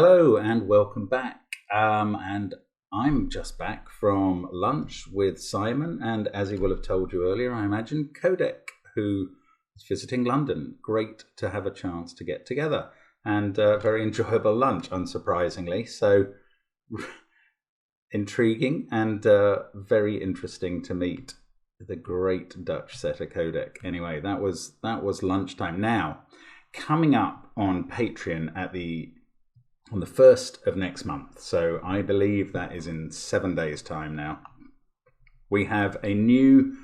Hello and welcome back. And I'm just back from lunch with Simon, and as he will have told you earlier, I imagine Codec, who is visiting London. Great to have a chance to get together, and very enjoyable lunch, unsurprisingly. So intriguing and very interesting to meet the great Dutch setter Codec. Anyway, that was lunchtime. Now, coming up on Patreon on the 1st of next month, so I believe that is in 7 days' time now, we have a new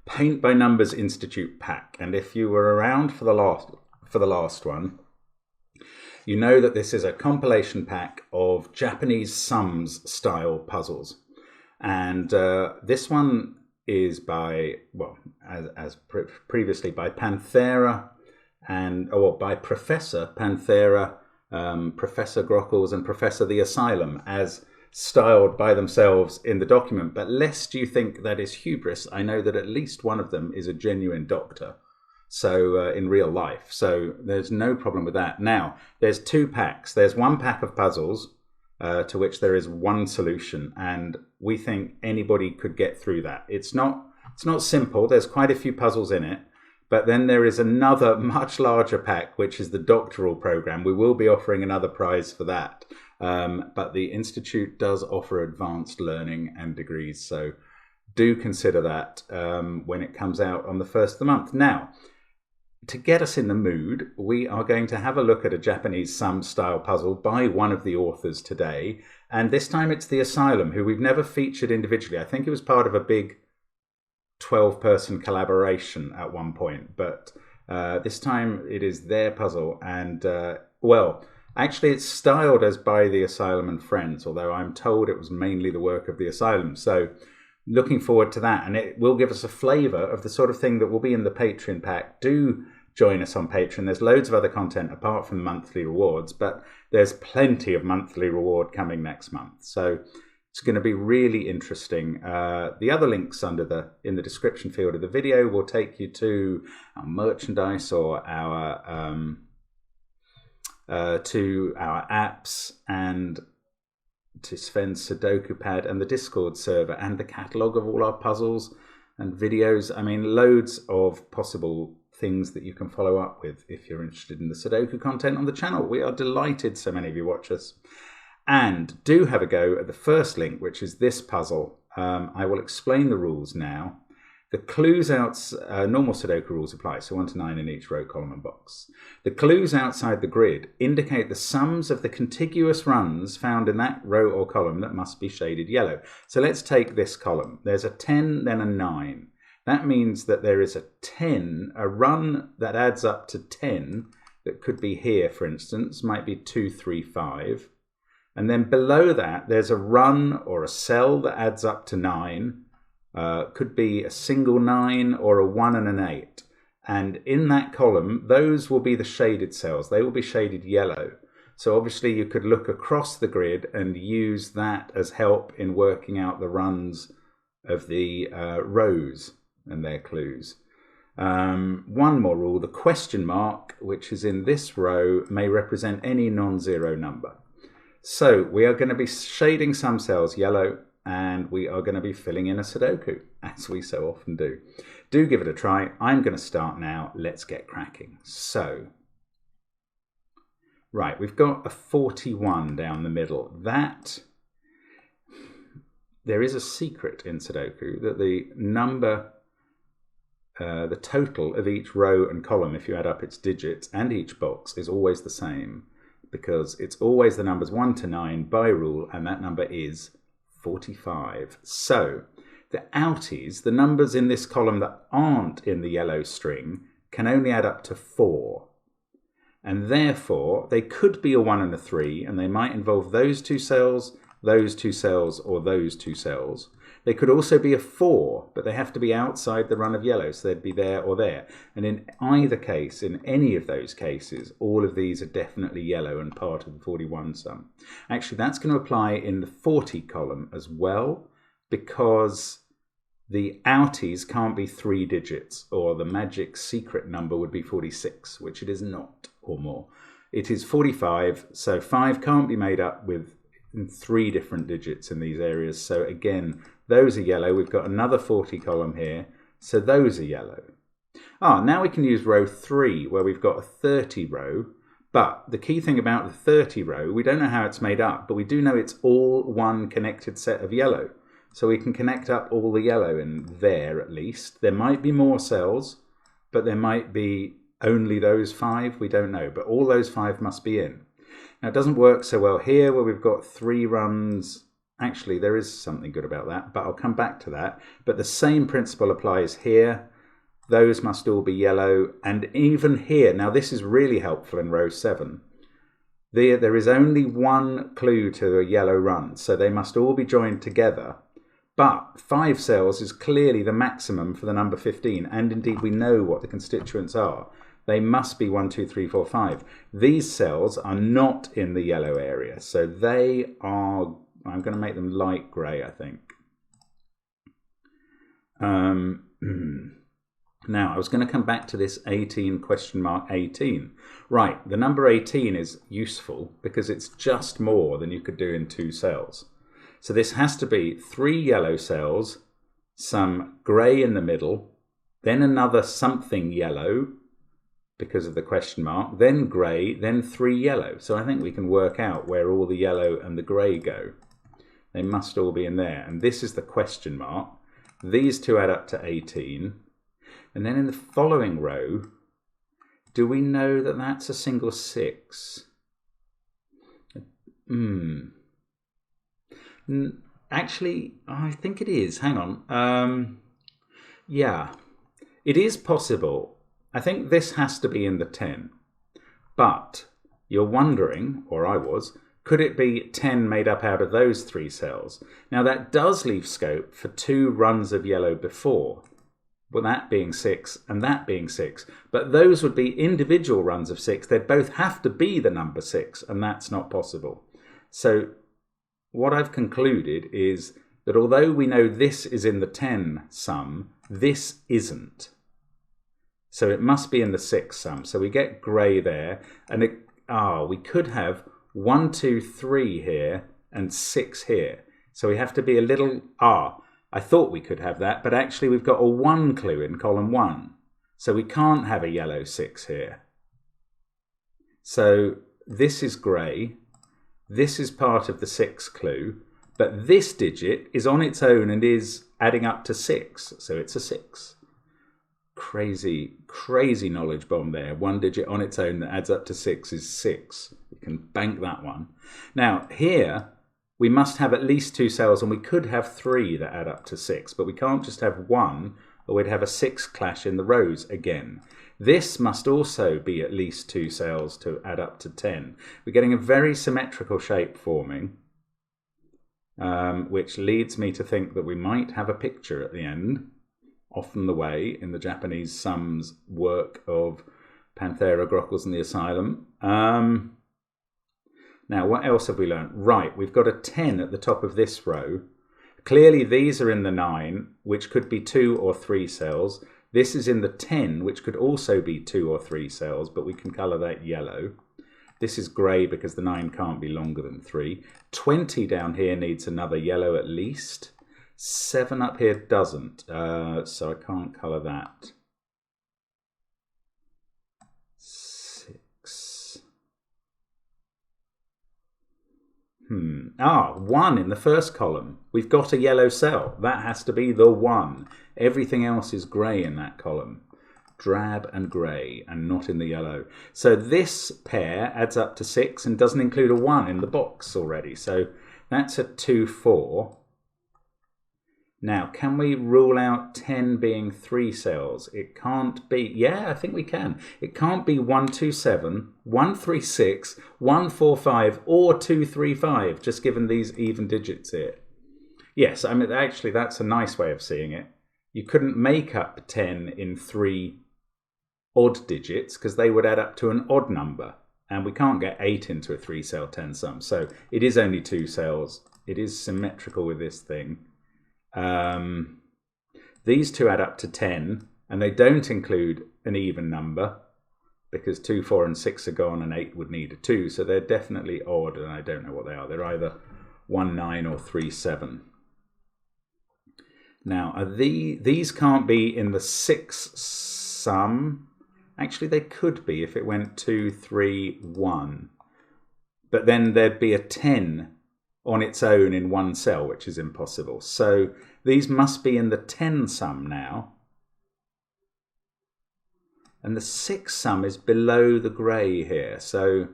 Paint by Numbers Institute pack. And if you were around for the last one, you know that this is a compilation pack of Japanese sums style puzzles. And this one is by, well, as previously, by Panthera by Professor Panthera, Professor Grockles and Professor the Asylum, as styled by themselves in the document. But lest you think that is hubris, I know that at least one of them is a genuine doctor, so in real life. So there's no problem with that. Now, there's two packs. There's one pack of puzzles to which there is one solution, and we think anybody could get through that. It's not simple. There's quite a few puzzles in it. But then there is another much larger pack, which is the doctoral program. We will be offering another prize for that. But the Institute does offer advanced learning and degrees. So do consider that when it comes out on the 1st of the month. Now, to get us in the mood, we are going to have a look at a Japanese sum style puzzle by one of the authors today. And this time it's the Asylum, who we've never featured individually. I think it was part of a big 12-person collaboration at one point, but this time it is their puzzle, and well, actually it's styled as by the Asylum and Friends, although I'm told it was mainly the work of the Asylum. So looking forward to that, and it will give us a flavour of the sort of thing that will be in the Patreon pack. Do join us on Patreon. There's loads of other content apart from the monthly rewards, but there's plenty of monthly reward coming next month. So it's going to be really interesting. The other links in the description field of the video will take you to our merchandise or our apps, and to Sven's Sudoku Pad and the Discord server, and the catalogue of all our puzzles and videos. I mean, loads of possible things that you can follow up with if you're interested in the Sudoku content on the channel. We are delighted so many of you watch us. And do have a go at the first link, which is this puzzle. I will explain the rules now. The clues normal Sudoku rules apply, so 1 to 9 in each row, column and box. The clues outside the grid indicate the sums of the contiguous runs found in that row or column that must be shaded yellow. So let's take this column. There's a 10, then a 9. That means that there is a 10, a run that adds up to 10, that could be here, for instance, might be 2, 3, 5. And then below that, there's a run or a cell that adds up to 9. Could be a single 9 or a 1 and an 8. And in that column, those will be the shaded cells. They will be shaded yellow. So obviously you could look across the grid and use that as help in working out the runs of the rows and their clues. One more rule, the question mark, which is in this row, may represent any non-zero number. So we are going to be shading some cells yellow, and we are going to be filling in a Sudoku, as we so often do. Do give it a try. I'm going to start now. Let's get cracking. So, right, we've got a 41 down the middle. There is a secret in Sudoku that the number, the total of each row and column, if you add up its digits, and each box is always the same, because it's always the numbers 1 to 9 by rule, and that number is 45. So the outies, the numbers in this column that aren't in the yellow string, can only add up to 4. And therefore, they could be a 1 and a 3, and they might involve those two cells, or those two cells. They could also be a 4, but they have to be outside the run of yellow, so they'd be there or there. And in either case, in any of those cases, all of these are definitely yellow and part of the 41 sum. Actually, that's going to apply in the 40 column as well, because the outies can't be 3 digits, or the magic secret number would be 46, which it is not, or more. It is 45, so 5 can't be made up with 3 different digits in these areas. So again, those are yellow. We've got another 40 column here, so those are yellow. Now we can use row 3, where we've got a 30 row. But the key thing about the 30 row, we don't know how it's made up, but we do know it's all one connected set of yellow. So we can connect up all the yellow in there at least. There might be more cells, but there might be only those 5. We don't know, but all those 5 must be in. Now it doesn't work so well here where we've got 3 runs. Actually, there is something good about that, but I'll come back to that. But the same principle applies here. Those must all be yellow, and even here, now this is really helpful in row 7. There is only one clue to a yellow run, so they must all be joined together. But 5 cells is clearly the maximum for the number 15, and indeed we know what the constituents are. They must be 1, 2, 3, 4, 5. These cells are not in the yellow area, so they are, I'm going to make them light grey, I think. Now, I was going to come back to this 18 question mark 18. Right, the number 18 is useful because it's just more than you could do in 2 cells. So this has to be 3 yellow cells, some grey in the middle, then another something yellow because of the question mark, then grey, then 3 yellow. So I think we can work out where all the yellow and the grey go. They must all be in there. And this is the question mark. These 2 add up to 18. And then in the following row, do we know that that's a single 6? Actually, I think it is. Hang on. Yeah, it is possible. I think this has to be in the 10. But you're wondering, or I was, could it be 10 made up out of those 3 cells? Now that does leave scope for 2 runs of yellow before. Well, that being 6 and that being 6. But those would be individual runs of 6. They'd both have to be the number 6, and that's not possible. So what I've concluded is that although we know this is in the 10 sum, this isn't. So it must be in the 6 sum. So we get grey there. And we could have 1, 2, 3 here and 6 here. So we have to be a little... I thought we could have that, but actually we've got a 1 clue in column 1. So we can't have a yellow 6 here. So this is grey. This is part of the 6 clue. But this digit is on its own and is adding up to 6. So it's a 6. Crazy, crazy knowledge bomb there. 1 digit on its own that adds up to 6 is 6. You can bank that one. Now here... we must have at least 2 cells, and we could have 3 that add up to 6, but we can't just have 1, or we'd have a 6 clash in the rows again. This must also be at least 2 cells to add up to 10. We're getting a very symmetrical shape forming, which leads me to think that we might have a picture at the end, often the way in the Japanese sums work of Panthera, Grockles and the Asylum. Now, what else have we learned? Right, we've got a 10 at the top of this row. Clearly, these are in the 9, which could be 2 or 3 cells. This is in the 10, which could also be 2 or 3 cells, but we can colour that yellow. This is grey because the 9 can't be longer than 3. 20 down here needs another yellow at least. 7 up here doesn't, so I can't colour that. 1 in the first column. We've got a yellow cell. That has to be the 1. Everything else is grey in that column. Drab and grey, and not in the yellow. So this pair adds up to 6 and doesn't include a 1 in the box already. So that's a 2, 4. Now, can we rule out 10 being 3 cells? It can't be. Yeah, I think we can. It can't be 1, 2, 7, 1, 3, 6, 1, 4, 5, or 2, 3, 5, just given these even digits here. Yes, I mean, actually, that's a nice way of seeing it. You couldn't make up 10 in 3 odd digits because they would add up to an odd number. And we can't get 8 into a 3-cell 10 sum. So it is only 2 cells. It is symmetrical with this thing. These 2 add up to 10, and they don't include an even number. because 2, 4 and 6 are gone and 8 would need a 2. So they're definitely odd, and I don't know what they are. They're either 1, 9 or 3, 7. Now, these can't be in the 6 sum. Actually, they could be if it went 2, 3, 1. But then there'd be a 10 on its own in one cell, which is impossible. So these must be in the 10 sum now. And the 6 sum is below the grey here. So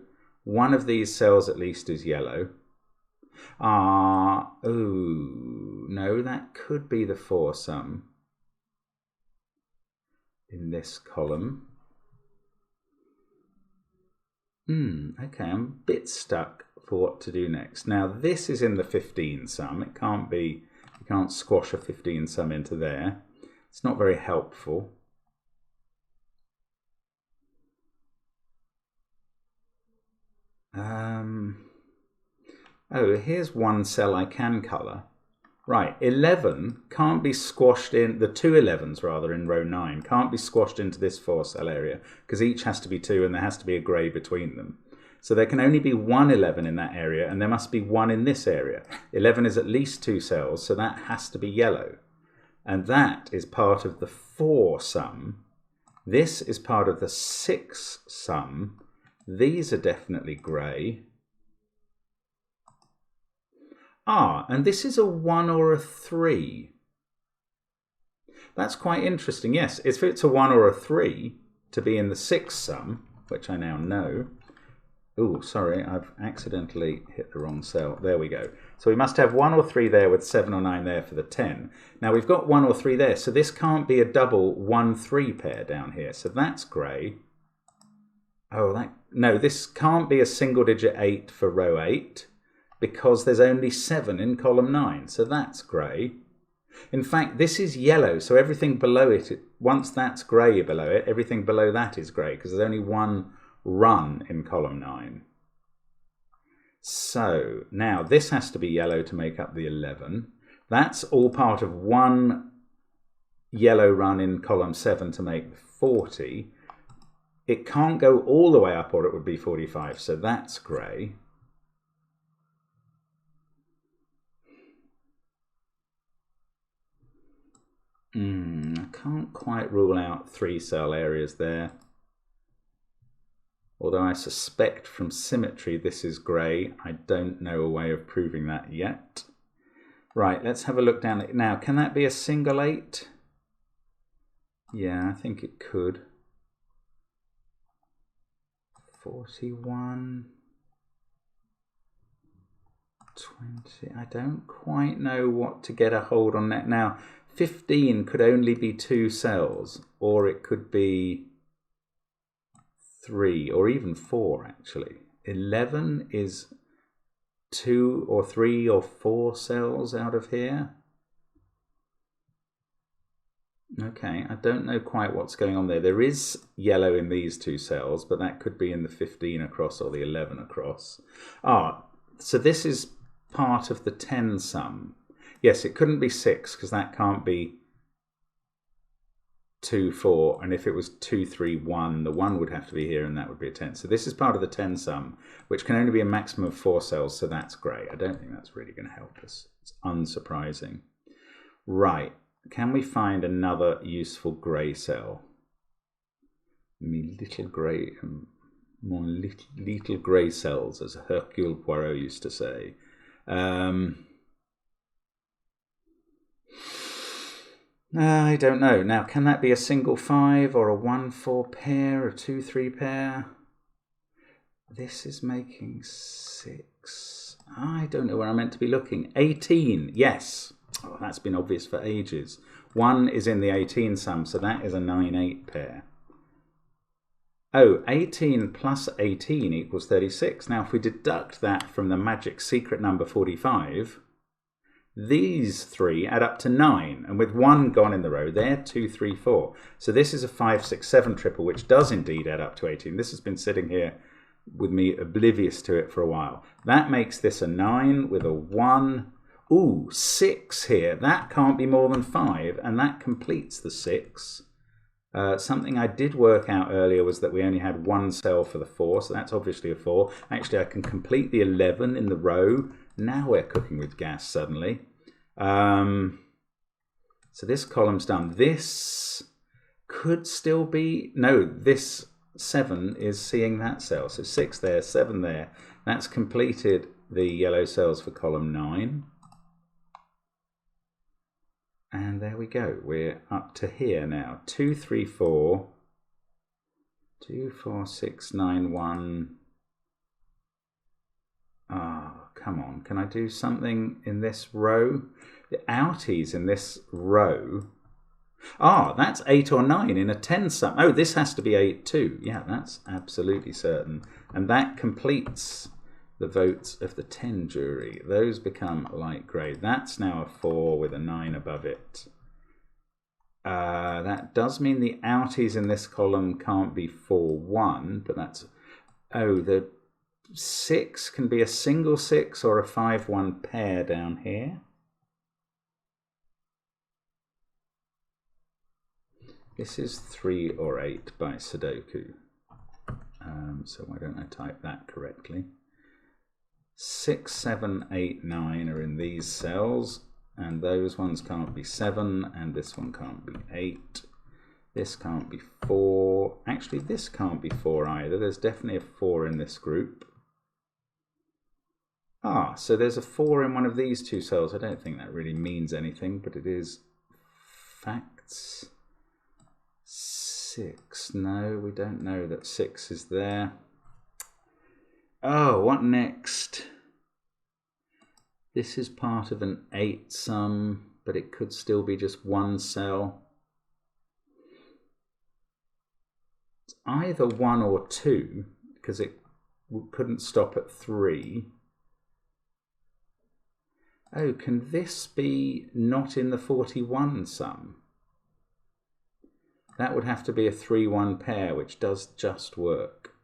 one of these cells at least is yellow. Oh, no, that could be the 4 sum in this column. Okay, I'm a bit stuck for what to do next. Now, this is in the 15 sum. It can't be, you can't squash a 15 sum into there. It's not very helpful. Oh, here's one cell I can colour. Right, 11 can't be squashed in, the 2 11s rather in row 9, can't be squashed into this 4 cell area because each has to be 2 and there has to be a grey between them. So there can only be 1 11 in that area and there must be 1 in this area. 11 is at least 2 cells, so that has to be yellow. And that is part of the 4 sum. This is part of the 6 sum. These are definitely grey. Ah, and this is a 1 or a 3. That's quite interesting. Yes, if it's a 1 or a 3 to be in the 6 sum, which I now know. Oh, sorry, I've accidentally hit the wrong cell. There we go. So we must have 1 or 3 there with 7 or 9 there for the 10. Now we've got 1 or 3 there, so this can't be a double 1-3 pair down here. So that's grey. Oh, no, this can't be a single digit 8 for row 8. Because there's only 7 in column 9, so that's grey. In fact, this is yellow, so everything below it, once that's grey below it, everything below that is grey, because there's only 1 run in column 9. So, now this has to be yellow to make up the 11. That's all part of 1 yellow run in column 7 to make 40. It can't go all the way up or it would be 45, so that's grey. I can't quite rule out 3 cell areas there. Although I suspect from symmetry this is grey. I don't know a way of proving that yet. Right, let's have a look down it now. Can that be a single 8? Yeah, I think it could. 41. 20. I don't quite know what to get a hold on that now. 15 could only be 2 cells, or it could be 3, or even 4 actually. 11 is 2 or 3 or 4 cells out of here. Okay, I don't know quite what's going on there. There is yellow in these 2 cells, but that could be in the 15 across or the 11 across. Ah, so this is part of the 10 sum. Yes, it couldn't be 6 because that can't be 2, 4. And if it was 2, 3, 1, the 1 would have to be here and that would be a 10. So this is part of the 10 sum, which can only be a maximum of 4 cells. So that's grey. I don't think that's really going to help us. It's unsurprising. Right. Can we find another useful grey cell? Me little grey, more little grey cells, as Hercule Poirot used to say. I don't know. Now, can that be a single 5 or a 1-4 pair, a 2-3 pair? This is making 6. I don't know where I'm meant to be looking. 18, yes. Oh, that's been obvious for ages. 1 is in the 18 sum, so that is a 9-8 pair. Oh, 18 plus 18 equals 36. Now, if we deduct that from the magic secret number 45, these 3 add up to 9. And with 1 gone in the row, they're 2, 3, 4. So this is a 5, 6, 7 triple, which does indeed add up to 18. This has been sitting here with me oblivious to it for a while. That makes this a 9 with a 1. Ooh, 6 here. That can't be more than 5, and that completes the 6. Something I did work out earlier was that we only had one cell for the 4, so that's obviously a 4. Actually, I can complete the 11 in the row. Now we're cooking with gas suddenly. So this column's done. This could still be... No, this 7 is seeing that cell. So 6 there, 7 there. That's completed the yellow cells for column 9. And there we go. We're up to here now. 2, 3, 4. 2, 4, 6, 9, 1. Ah, come on. Can I do something in this row? The outies in this row. Ah, that's 8 or 9 in a 10 sum. Oh, this has to be 8 too. Yeah, that's absolutely certain. And that completes the votes of the 10 jury. Those become light grey. That's now a 4 with a 9 above it. That does mean the outies in this column can't be 4, 1, but that's... Oh, the 6 can be a single 6 or a 5, 1 pair down here. This is 3 or 8 by Sudoku. So why don't I type that correctly? 6, 7, 8, 9 are in these cells, and those ones can't be 7, and this one can't be 8. This can't be 4. Actually, this can't be 4 either. There's definitely a 4 in this group. Ah, so there's a 4 in one of these two cells. I don't think that really means anything, but it is facts. 6. No, we don't know that 6 is there. Oh, what next? This is part of an 8 sum, but it could still be just one cell. It's either 1 or 2, because it couldn't stop at 3. Oh, can this be not in the 41 sum? That would have to be a 3-1 pair, which does just work.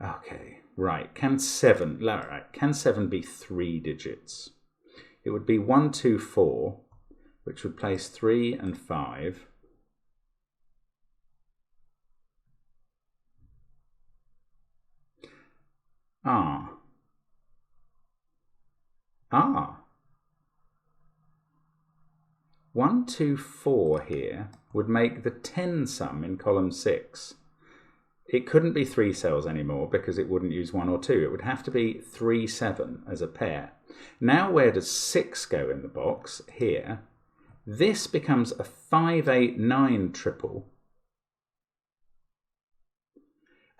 Okay, right. Can 7 be 3 digits? It would be 1, 2, 4, which would place 3 and 5. Ah. 1, 2, 4 here would make the 10 sum in column 6. It couldn't be 3 cells anymore because it wouldn't use 1 or 2. It would have to be 3, 7 as a pair. Now where does 6 go in the box? Here. This becomes a 5, 8, 9 triple.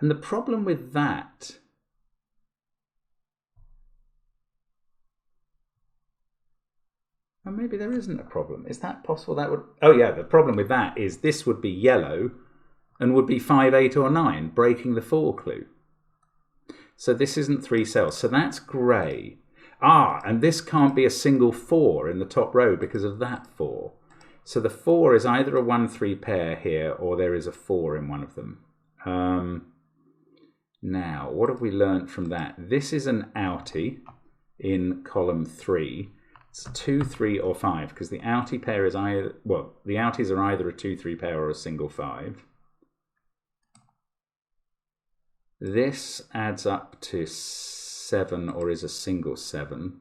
And the problem with that... Or maybe there isn't a problem. Is that possible? That would... Oh yeah, the problem with that is this would be yellow and would be 5, 8 or 9, breaking the 4 clue. So this isn't 3 cells. So that's grey. Ah, and this can't be a single 4 in the top row because of that 4. So the 4 is either a 1, 3 pair here or there is a 4 in one of them. Now, what have we learnt from that? This is an outie in column 3. It's 2, 3 or 5 because the outie pair is either... Well, the outies are either a 2, 3 pair or a single 5. This adds up to 7 or is a single 7.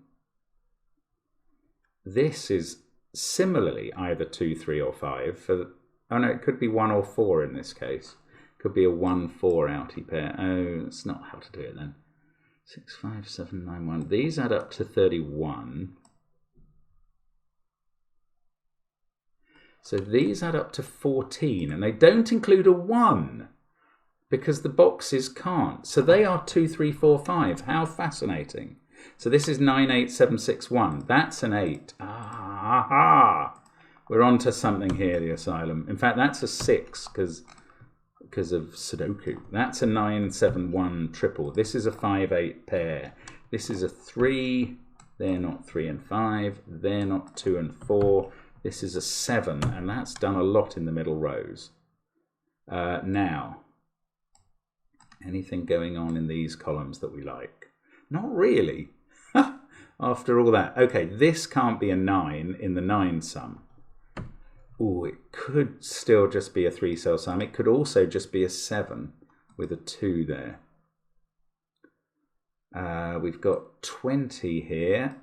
This is similarly either 2, 3 or 5. Oh no, it could be 1 or 4 in this case. Could be a 1, 4 outie pair. Oh, that's not how to do it then. 6, 5, 7, 9, 1. These add up to 31. So these add up to 14, and they don't include a 1 because the boxes can't. So they are 2, 3, 4, 5. How fascinating. So this is 9, 8, 7, 6, 1. That's an 8. Ah, we're on to something here, the asylum. In fact, that's a 6 because of Sudoku. That's a 9, 7, 1 triple. This is a 5, 8 pair. This is a 3. They're not 3 and 5. They're not 2 and 4. This is a 7, and that's done a lot in the middle rows. Now, anything going on in these columns that we like? Not really. After all that. Okay, this can't be a 9 in the 9 sum. Ooh, it could still just be a 3-cell sum. It could also just be a 7 with a 2 there. We've got 20 here.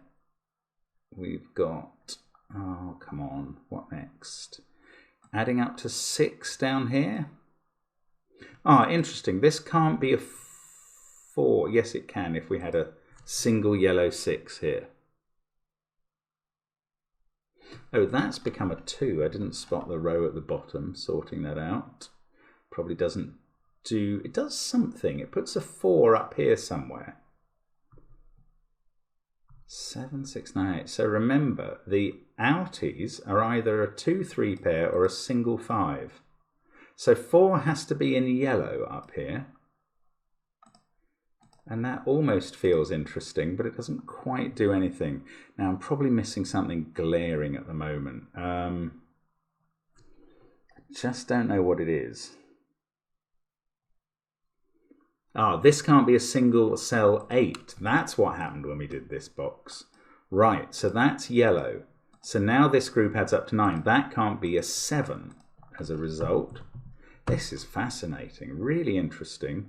We've got, oh, come on, what next? Adding up to 6 down here. Ah, interesting. This can't be a 4. Yes, it can if we had a single yellow 6 here. Oh, that's become a 2. I didn't spot the row at the bottom, sorting that out. Probably doesn't do, it does something. It puts a 4 up here somewhere. 7, 6, 9, 8. So remember, the outies are either a 2-3 pair or a single 5. So 4 has to be in yellow up here. And that almost feels interesting, but it doesn't quite do anything. Now, I'm probably missing something glaring at the moment. I just don't know what it is. Ah, this can't be a single cell 8. That's what happened when we did this box. Right, so that's yellow. So now this group adds up to 9. That can't be a 7 as a result. This is fascinating, really interesting.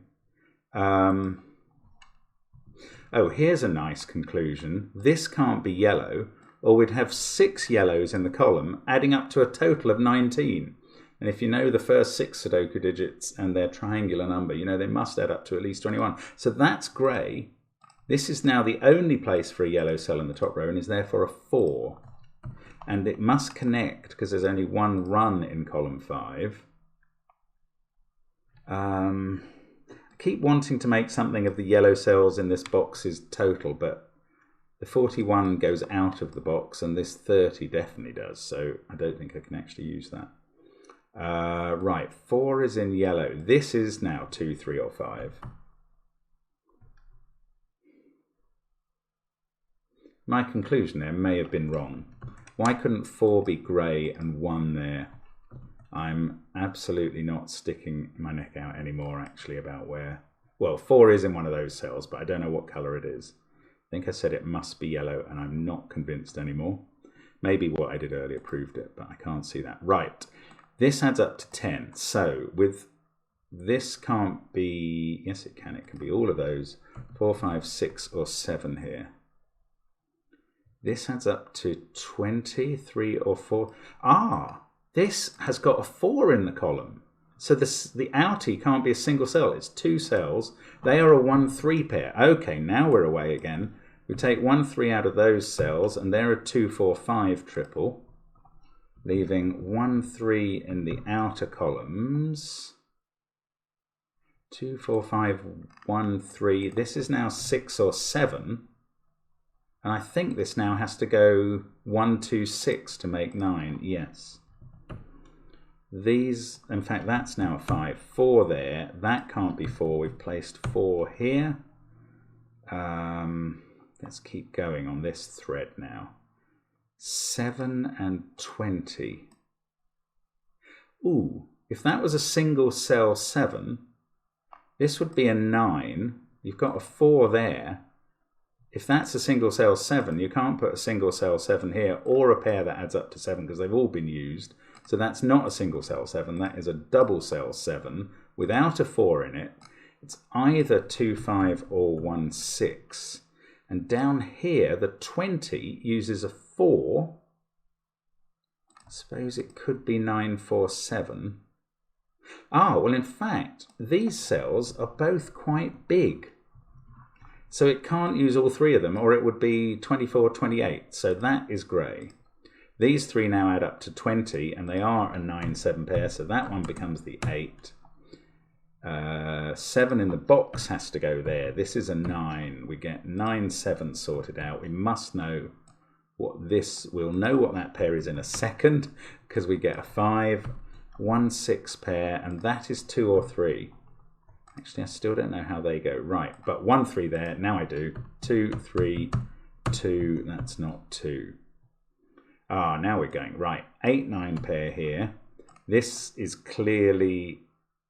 Oh, here's a nice conclusion. This can't be yellow, or we'd have 6 yellows in the column, adding up to a total of 19. And if you know the first 6 Sudoku digits and their triangular number, you know they must add up to at least 21. So that's grey. This is now the only place for a yellow cell in the top row and is therefore a 4. And it must connect because there's only one run in column 5. I keep wanting to make something of the yellow cells in this box's total, but the 41 goes out of the box and this 30 definitely does. So I don't think I can actually use that. Right, 4 is in yellow. This is now 2, 3, or 5. My conclusion there may have been wrong. Why couldn't 4 be grey and 1 there? I'm absolutely not sticking my neck out anymore actually about where. Well, 4 is in one of those cells, but I don't know what colour it is. I think I said it must be yellow and I'm not convinced anymore. Maybe what I did earlier proved it, but I can't see that. Right. This adds up to 10. So with this can't be, yes it can be all of those, 4, 5, 6 or 7 here. This adds up to 20, 3 or 4. Ah, this has got a 4 in the column. So this, the outie can't be a single cell, it's 2 cells. They are a 1, 3 pair. Okay, now we're away again. We take 1, 3 out of those cells and they're a 2, 4, 5 triple. Leaving 1, 3 in the outer columns. 2, 4, 5, 1, 3. This is now 6 or 7. And I think this now has to go 1, 2, 6 to make 9. Yes. These, in fact, that's now a 5. 4 there. That can't be 4. We've placed 4 here. Let's keep going on this thread now. 7 and 20. Ooh, if that was a single cell 7, this would be a 9. You've got a 4 there. If that's a single cell 7, you can't put a single cell 7 here or a pair that adds up to 7 because they've all been used. So that's not a single cell 7, that is a double cell 7 without a 4 in it. It's either 2, 5 or 1, 6. And down here, the 20 uses a 4. I suppose it could be 9, 4, 7. Ah, well, in fact, these cells are both quite big. So it can't use all 3 of them, or it would be 24, 28. So that is grey. These 3 now add up to 20, and they are a 9, 7 pair, so that one becomes the 8. 7 in the box has to go there. This is a 9. We get 9, 7 sorted out. We must know what this, we'll know what that pair is in a second, because we get a 5, 1, 6 pair, and that is 2 or 3. Actually, I still don't know how they go. Right, but 1, 3 there. Now I do. 2, 3, 2. That's not 2. Ah, now we're going. Right, 8, 9 pair here. This is clearly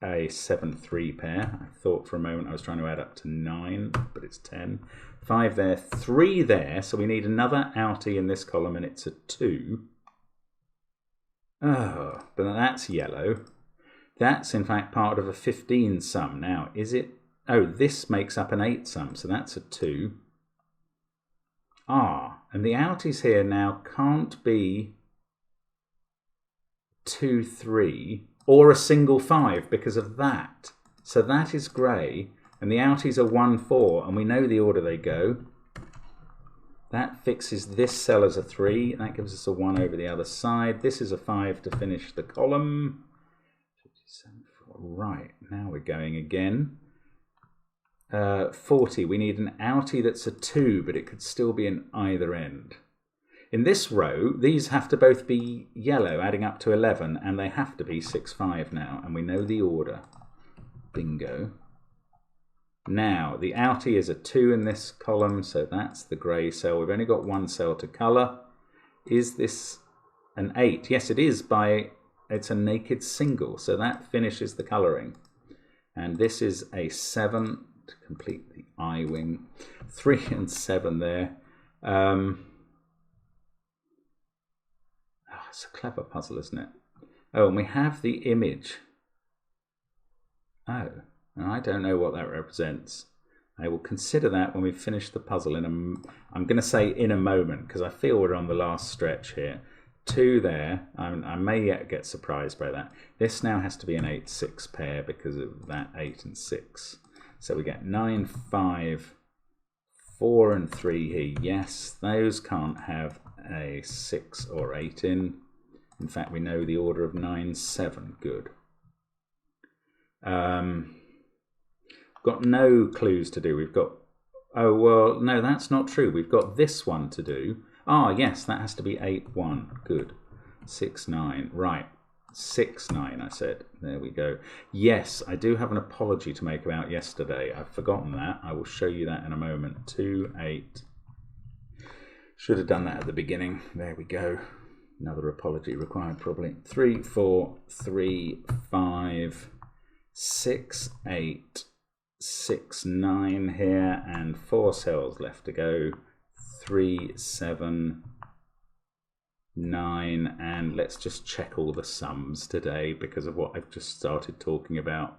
a 7, 3 pair. I thought for a moment I was trying to add up to 9, but it's 10. 5 there, 3 there. So we need another outie in this column, and it's a 2. Oh, but that's yellow. That's in fact part of a 15 sum. Now, is it? Oh, this makes up an 8 sum, so that's a 2. Ah, and the outies here now can't be 2, 3, or a single 5 because of that. So that is grey, and the outies are 1, 4, and we know the order they go. That fixes this cell as a 3. That gives us a 1 over the other side. This is a 5 to finish the column. 57, 4. Right, now we're going again. 40. We need an outie that's a 2, but it could still be in either end. In this row, these have to both be yellow, adding up to 11, and they have to be 6, 5 now, and we know the order. Bingo. Now, the outie is a 2 in this column, so that's the grey cell. We've only got 1 cell to colour. Is this an 8? Yes, it is. It's a naked single, so that finishes the colouring. And this is a 7 to complete the eye wing. 3 and 7 there. It's a clever puzzle, isn't it? Oh, and we have the image. Oh. I don't know what that represents. I will consider that when we finish the puzzle I'm going to say in a moment, because I feel we're on the last stretch here. 2 there. I may yet get surprised by that. This now has to be an 8-6 pair because of that 8 and 6. So we get 9, 5, 4 and 3 here. Yes, those can't have a 6 or 8 in. In fact, we know the order of 9, 7. Good. Got no clues to do. We've got, oh, well, no, that's not true. We've got this one to do. Ah, yes, that has to be 8, 1. Good. 6, 9. Right. 6, 9, I said. There we go. Yes, I do have an apology to make about yesterday. I've forgotten that. I will show you that in a moment. 2, 8. Should have done that at the beginning. There we go. Another apology required, probably. 3, 4, 3, 5, 6, 8. 6, 9 here, and 4 cells left to go. 3, 7, 9, and let's just check all the sums today because of what I've just started talking about.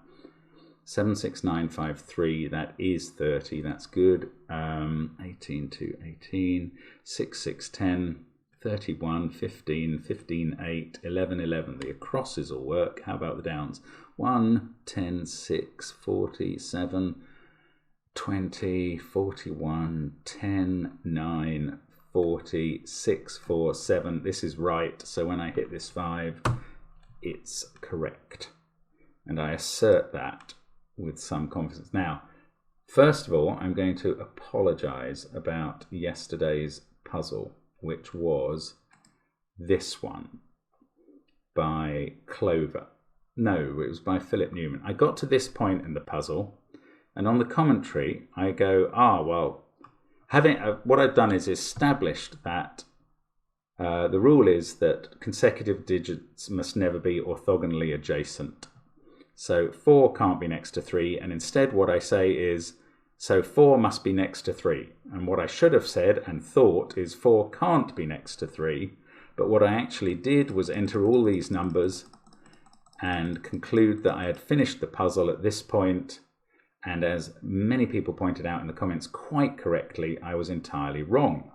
7, 6, 9, 5, 3, that is 30, that's good. 18, 2, 18, 6, 6, 10, 31, 15, 15, 8, 11, 11. The acrosses will work. How about the downs? 1, 10, 6, 47, 20, 41, 10, 9, 40, 6, 4, 7. This is right. So when I hit this 5, it's correct. And I assert that with some confidence. Now, first of all, I'm going to apologize about yesterday's puzzle, which was this one by Clover. No, it was by Philip Newman. I got to this point in the puzzle, and on the commentary, I go, well, what I've done is established that the rule is that consecutive digits must never be orthogonally adjacent. So 4 can't be next to 3, and instead what I say is, so 4 must be next to 3. And what I should have said and thought is 4 can't be next to 3, but what I actually did was enter all these numbers and conclude that I had finished the puzzle at this point, and as many people pointed out in the comments quite correctly, I was entirely wrong.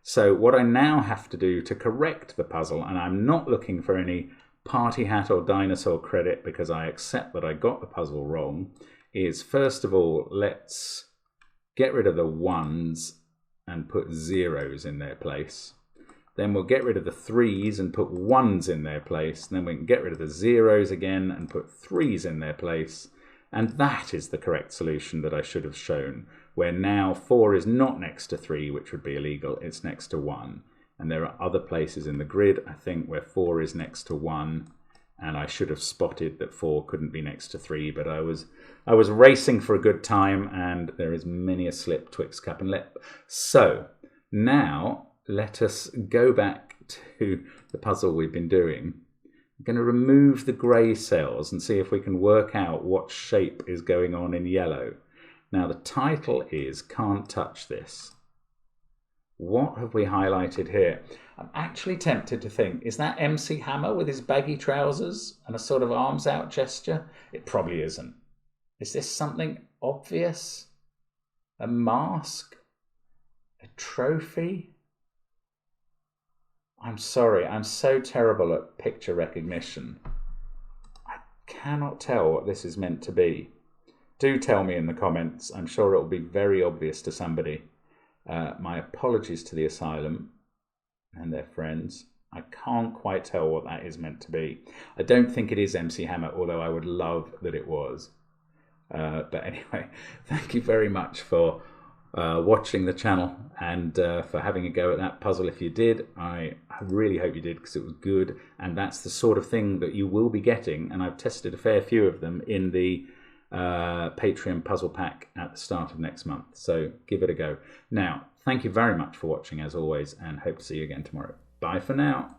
So what I now have to do to correct the puzzle, and I'm not looking for any party hat or dinosaur credit because I accept that I got the puzzle wrong, is first of all, let's get rid of the 1s and put 0s in their place. Then we'll get rid of the 3s and put 1s in their place. And then we can get rid of the 0s again and put 3s in their place. And that is the correct solution that I should have shown, where now 4 is not next to 3, which would be illegal, it's next to 1. And there are other places in the grid, I think, where 4 is next to 1. And I should have spotted that 4 couldn't be next to 3, but I was racing for a good time, and there is many a slip twixt cup and lip. So now let us go back to the puzzle we've been doing. I'm going to remove the grey cells and see if we can work out what shape is going on in yellow. Now the title is Can't Touch This. What have we highlighted here? I'm actually tempted to think, is that MC Hammer with his baggy trousers and a sort of arms out gesture? It probably isn't. Is this something obvious? A mask? A trophy? I'm sorry, I'm so terrible at picture recognition. I cannot tell what this is meant to be. Do tell me in the comments. I'm sure it will be very obvious to somebody. My apologies to the asylum and their friends. I can't quite tell what that is meant to be. I don't think it is MC Hammer, although I would love that it was. But anyway, thank you very much for watching the channel and for having a go at that puzzle. If you did, I really hope you did, because it was good, and that's the sort of thing that you will be getting, and I've tested a fair few of them in the Patreon puzzle pack at the start of next month, so give it a go. Now, thank you very much for watching as always, and hope to see you again tomorrow. Bye for now.